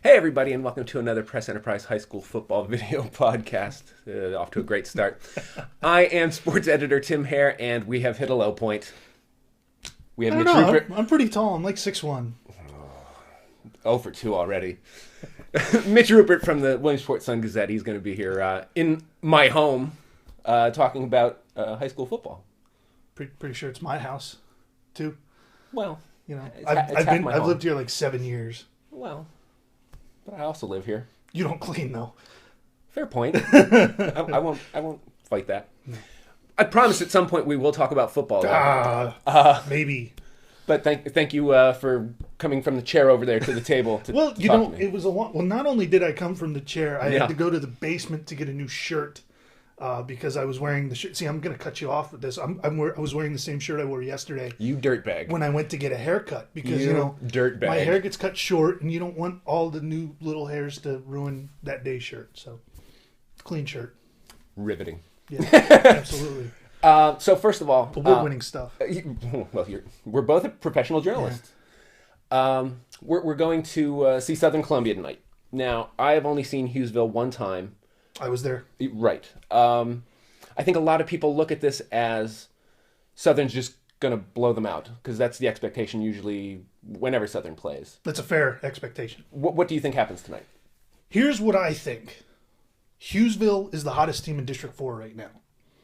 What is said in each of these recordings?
Hey, everybody, and welcome to another Press Enterprise High School football video podcast. Off to a great start. I am sports editor Tim Hare, and we have hit a low point. We have I Mitch don't know. Rupert. I'm pretty tall. I'm like 6'1". 0 for 2 already. Mitch Rupert from the Williamsport Sun-Gazette. He's going to be here in my home talking about high school football. Pretty sure it's my house, too. Well, You know, it's I've lived here like 7 years. Well, but I also live here. You don't clean though. Fair point. I won't fight that. I promise at some point we will talk about football. Maybe. But thank you for coming from the chair over there to the table. Well, you know, it was a long. Well, not only did I come from the chair, I Yeah. had to go to the basement to get a new shirt because I was wearing the shirt. See, I'm going to cut you off with this. I was wearing the same shirt I wore yesterday You dirtbag. when I went to get a haircut because you know dirtbag. my hair gets cut short, and you don't want all the new little hairs to ruin that day's shirt. So, clean shirt. Riveting. Yeah, absolutely. So first of all, Award-winning stuff. we're both professional journalists. We're going to see Southern Columbia tonight. Now, I have only seen Hughesville one time. I was there. Right. I think a lot of people look at this as Southern's just going to blow them out because that's the expectation usually whenever Southern plays. That's a fair expectation. What do you think happens tonight? Here's what I think. Hughesville is the hottest team in District 4 right now.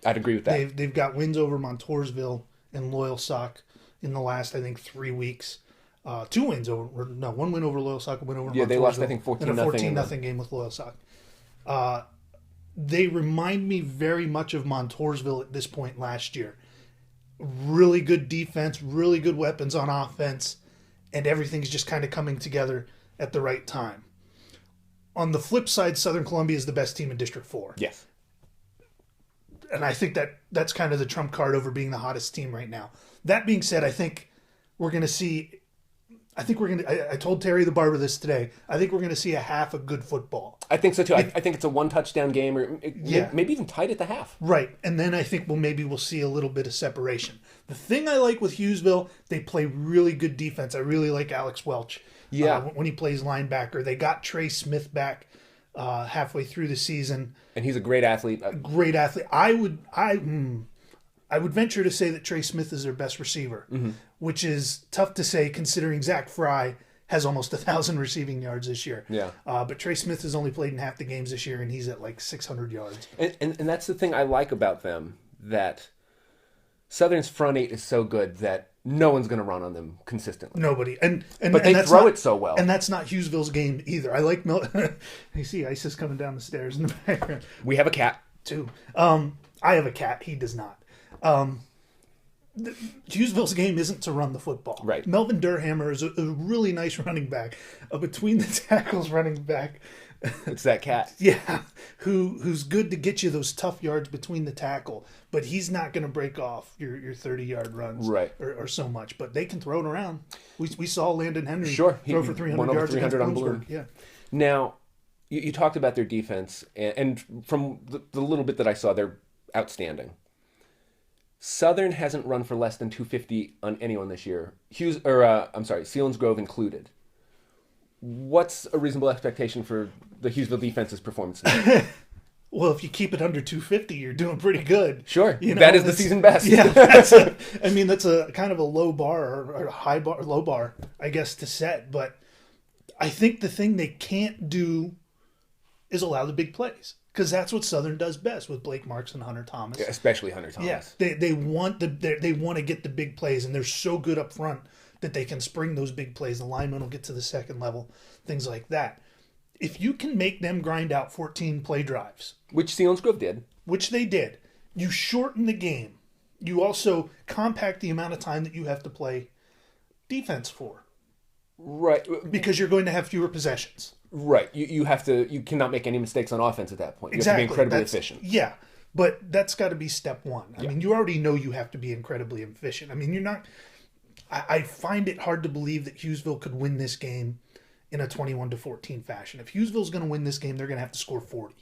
I'd agree with that. They've got wins over Montoursville and Loyalsock in the last, I think, 3 weeks. 2 wins over, no, 1 win over Loyalsock, a win over Montoursville. Yeah, they lost, I think, 14-0. And a 14-0 game with Loyalsock. They remind me very much of Montoursville at this point last year. Really good defense, really good weapons on offense, and everything's just kind of coming together at the right time. On the flip side, Southern Columbia is the best team in District 4. Yes. And I think that's kind of the trump card over being the hottest team right now. That being said, I think we're going to see... I told Terry the Barber this today. I think we're going to see a half of good football. I think so, too. I think it's a one-touchdown game, or Yeah. maybe even tied at the half. Right. And then I think we'll see a little bit of separation. The thing I like with Hughesville, they play really good defense. I really like Alex Welch. Yeah. When he plays linebacker. They got Trey Smith back halfway through the season. And he's a great athlete. Great athlete. I would venture to say that Trey Smith is their best receiver, which is tough to say considering Zach Fry has almost 1,000 receiving yards this year. Yeah. But Trey Smith has only played in half the games this year, and he's at like 600 yards. And that's the thing I like about them, that Southern's front eight is so good that no one's going to run on them consistently. Nobody. But they throw it so well. And that's not Hughesville's game either. I like You see Isis coming down the stairs in the background. We have a cat. Too. I have a cat. He does not. Hughesville's game isn't to run the football. Right. Melvin Durhammer is a really nice running back. Between the tackles running back. It's that cat. Yeah. Who's good to get you those tough yards between the tackle. But he's not going to break off your 30-yard runs. Right. Or so much. But they can throw it around. We saw Landon Henry Sure. throw for 300 went over yards 300 against on Bloomsburg. Bloom. Yeah. Now, you talked about their defense, and from the little bit that I saw, they're outstanding. Southern hasn't run for less than 250 on anyone this year. Sealands Grove included. What's a reasonable expectation for the Hughesville defense's performance now? Well, if you keep it under 250, you're doing pretty good. Sure, You know, that is the season best. Yeah, that's a kind of a low bar or a high bar, low bar, I guess, to set. But I think the thing they can't do is allow the big plays, because that's what Southern does best with Blake Marks and Hunter Thomas. Yeah, especially Hunter Thomas. Yes, they want to get the big plays, and they're so good up front that they can spring those big plays. The linemen will get to the second level, things like that. If you can make them grind out 14 play drives, Which Sealands Grove did. which they did, you shorten the game. You also compact the amount of time that you have to play defense for, Right. because you're going to have fewer possessions. Right. You cannot make any mistakes on offense at that point. You Exactly. have to be incredibly That's- efficient. Yeah, but that's got to be step one. I mean, you already know you have to be incredibly efficient. I mean, you're not... I find it hard to believe that Hughesville could win this game in a 21-14 fashion. If Hughesville's going to win this game, they're going to have to score 40.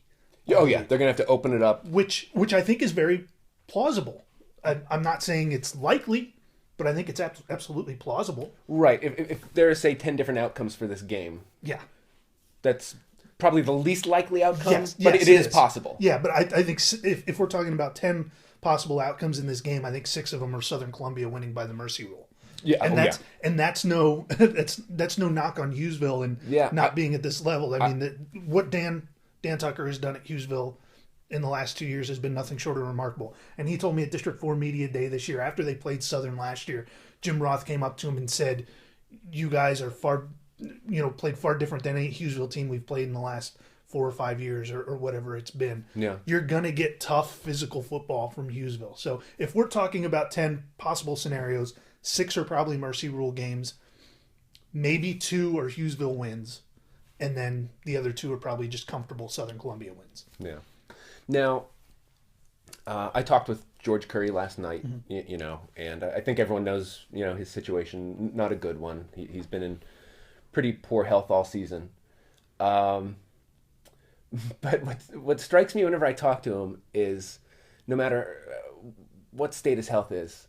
Oh, yeah. They're going to have to open it up. Which I think is very plausible. I'm not saying it's likely, but I think it's absolutely plausible. Right. If there are, say, 10 different outcomes for this game, Yeah. that's probably the least likely outcome, Yes, but yes, it is possible. Yeah, but I think if we're talking about 10 possible outcomes in this game, I think 6 of them are Southern Columbia winning by the mercy rule. Yeah, And oh, that's no that's no knock on Hughesville and Yeah, not being at this level. I mean, what Dan Tucker has done at Hughesville in the last 2 years has been nothing short of remarkable. And he told me at District 4 Media Day this year, after they played Southern last year, Jim Roth came up to him and said, "You guys are played far different than any Hughesville team we've played in the last 4 or 5 years or whatever it's been. Yeah. You're going to get tough physical football from Hughesville." So if we're talking about 10 possible scenarios, 6 are probably mercy rule games. Maybe 2 are Hughesville wins. And then the other 2 are probably just comfortable Southern Columbia wins. Yeah. Now, I talked with George Curry last night, and I think everyone knows, his situation, not a good one. He's been in pretty poor health all season. But what strikes me whenever I talk to him is, no matter what state his health is,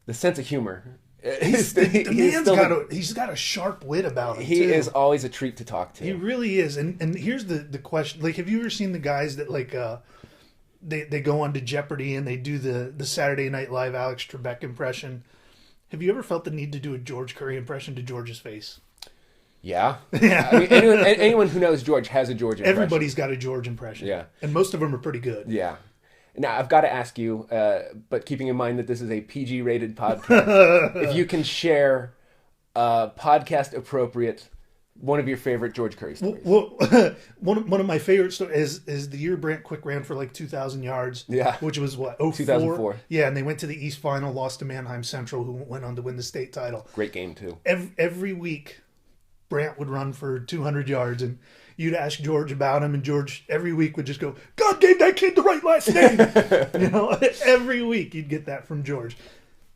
the sense of humor. He's got a sharp wit about him. He is always a treat to talk to. He really is. And here's the question: like, have you ever seen the guys that they go on to Jeopardy and they do the Saturday Night Live Alex Trebek impression? Have you ever felt the need to do a George Curry impression to George's face? Yeah. I mean, anyone who knows George has a George impression. Everybody's got a George impression. Yeah. And most of them are pretty good. Yeah. Now, I've got to ask you, but keeping in mind that this is a PG-rated podcast, if you can share podcast appropriate one of your favorite George Curry stories. Well, one of my favorite stories is the year Brant Quick ran for like 2,000 yards. Yeah. Which was what, 2004? Yeah, and they went to the East Final, lost to Manheim Central, who went on to win the state title. Great game, too. Every week, Brant would run for 200 yards, and you'd ask George about him, and George every week would just go, "God gave that kid the right last name." Every week you'd get that from George.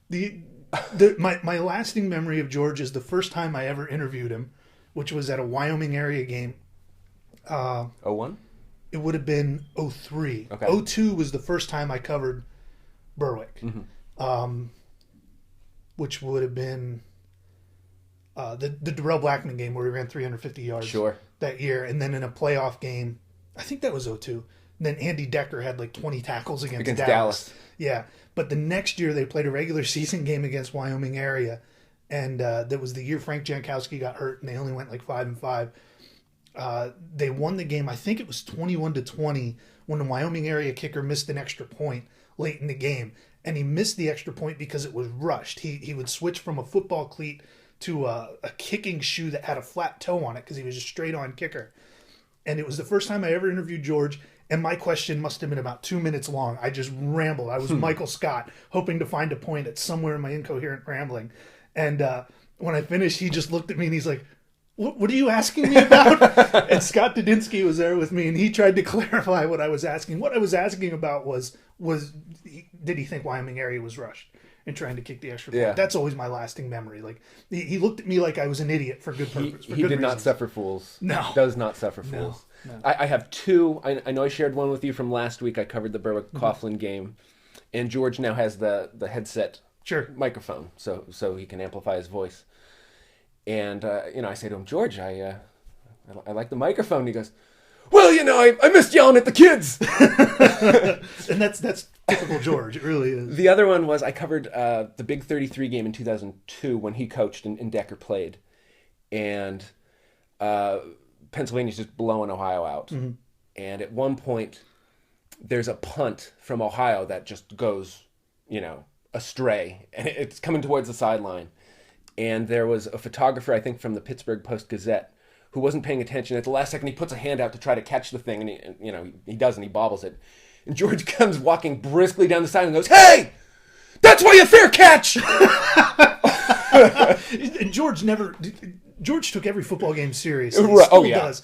My lasting memory of George is the first time I ever interviewed him, which was at a Wyoming area game. 01? It would have been 03. Okay. 02 was the first time I covered Berwick, which would have been the Darrell Blackman game where he ran 350 yards that year. And then in a playoff game, I think that was 02. And then Andy Decker had like 20 tackles against Dallas. Yeah. But the next year they played a regular season game against Wyoming area. And that was the year Frank Jankowski got hurt and they only went like 5-5. They won the game. I think it was 21-20 when the Wyoming area kicker missed an extra point late in the game. And he missed the extra point because it was rushed. He would switch from a football cleat to a kicking shoe that had a flat toe on it because he was a straight-on kicker. And it was the first time I ever interviewed George, and my question must have been about 2 minutes long. I just rambled. I was Michael Scott, hoping to find a point at somewhere in my incoherent rambling. And when I finished, he just looked at me and he's like, "What are you asking me about?" And Scott Dudinsky was there with me, and he tried to clarify what I was asking. What I was asking about was did he think Wyoming area was rushed and trying to kick the extra point? Yeah. That's always my lasting memory. Like he looked at me like I was an idiot for good purpose. He did not suffer fools. No. Does not suffer fools. No. I have 2. I know I shared one with you from last week. I covered the Berwick Coughlin game. And George now has the headset microphone, so he can amplify his voice. And, I say to him, "George, I like the microphone." He goes, "Well, I missed yelling at the kids." And that's typical George. It really is. The other one was I covered the Big 33 game in 2002 when he coached and Decker played. And Pennsylvania's just blowing Ohio out. Mm-hmm. And at one point, there's a punt from Ohio that just goes, astray. And it's coming towards the sideline. And there was a photographer, I think, from the Pittsburgh Post-Gazette who wasn't paying attention. At the last second, he puts a hand out to try to catch the thing, and he doesn't. He bobbles it. And George comes walking briskly down the side and goes, "Hey, that's why you fair catch!" And George took every football game seriously. He still does.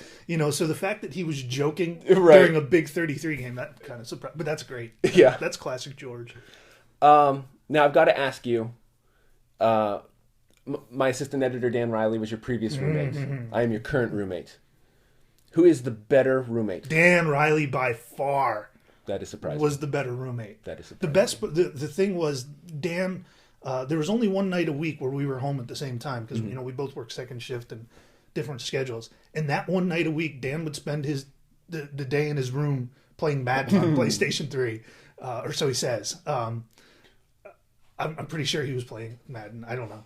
So the fact that he was joking during a Big 33 game, that kind of surprised. But that's great. Yeah. That's classic George. Now, I've got to ask you, my assistant editor, Dan Riley, was your previous roommate. Mm-hmm. I am your current roommate. Who is the better roommate? Dan Riley, by far. That is surprising. Was the better roommate. That is surprising. The best. The thing was, Dan, there was only one night a week where we were home at the same time because, we both work second shift and different schedules. And that one night a week, Dan would spend the day in his room playing Madden on PlayStation 3, or so he says. I'm pretty sure he was playing Madden. I don't know.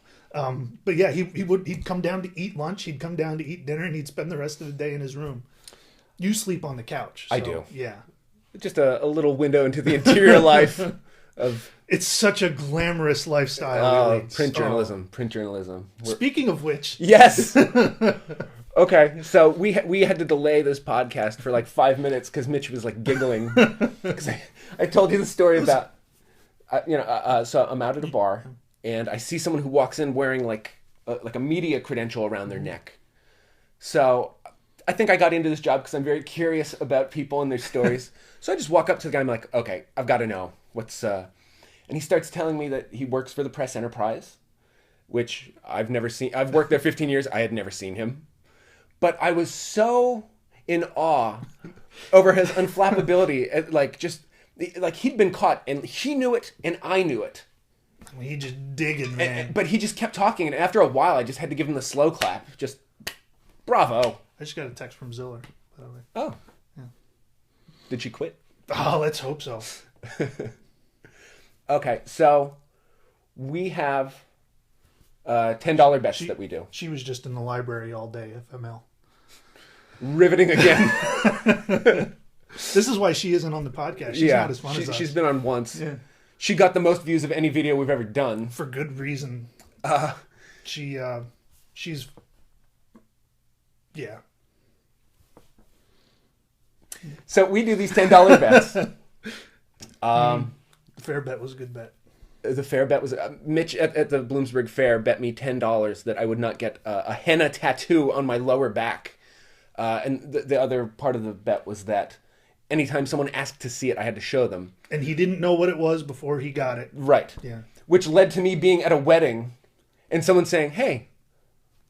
But yeah, he'd come down to eat lunch. He'd come down to eat dinner, and he'd spend the rest of the day in his room. You sleep on the couch. So, I do. Yeah. Just a little window into the interior life of... It's such a glamorous lifestyle. Print journalism. Print journalism. Speaking of which... Yes! Okay, so we had to delay this podcast for like 5 minutes because Mitch was like giggling. Because I told you the story about... so I'm out at a bar, and I see someone who walks in wearing like a media credential around their neck. So I think I got into this job because I'm very curious about people and their stories. So I just walk up to the guy. I'm like, okay, I've got to know what's. And he starts telling me that he works for the Press Enterprise, which I've never seen. I've worked there 15 years. I had never seen him, but I was so in awe over his unflappability, like he'd been caught and he knew it and I knew it. He just digging, man. But he just kept talking, and after a while, I just had to give him the slow clap. Just bravo. I just got a text from Ziller, by the way. Oh, yeah. Did she quit? Oh, let's hope so. Okay, so we have $10 bets that we do. She was just in the library all day, FML. Riveting again. This is why she isn't on the podcast. She's not as fun as us. She's been on once. Yeah. She got the most views of any video we've ever done. For good reason. She's... Yeah. So we do these $10 bets. The fair bet was a good bet. The fair bet was... Mitch at the Bloomsburg Fair bet me $10 that I would not get a henna tattoo on my lower back. And the other part of the bet was that anytime someone asked to see it, I had to show them. And he didn't know what it was before he got it. Right. Yeah. Which led to me being at a wedding and someone saying, hey,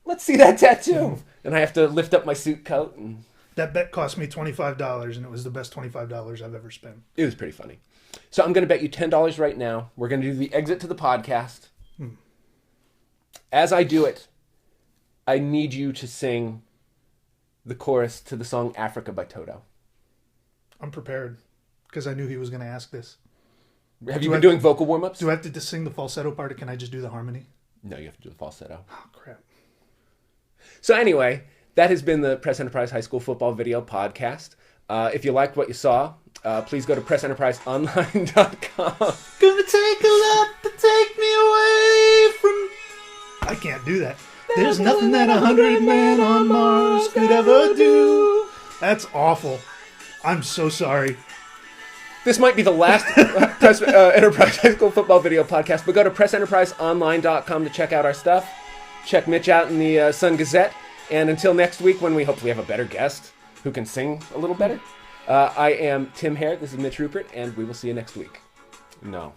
let's see that tattoo. And I have to lift up my suit coat. And that bet cost me $25, and it was the best $25 I've ever spent. It was pretty funny. So I'm going to bet you $10 right now. We're going to do the exit to the podcast. As I do it, I need you to sing the chorus to the song Africa by Toto. I'm prepared, because I knew he was going to ask this. Have you been doing vocal warm-ups? Do I have to sing the falsetto part, or can I just do the harmony? No, you have to do the falsetto. Oh, crap. So anyway, that has been the Press Enterprise High School Football Video Podcast. If you liked what you saw, please go to pressenterpriseonline.com. Gonna take a lot to take me away from... I can't do that. There's nothing that 100 men on Mars could ever do. That's awful. I'm so sorry. This might be the last Press Enterprise High School Football Video Podcast, but go to pressenterpriseonline.com to check out our stuff. Check Mitch out in the Sun Gazette. And until next week, when we hopefully have a better guest who can sing a little better, I am Tim Hare. This is Mitch Rupert, and we will see you next week. No.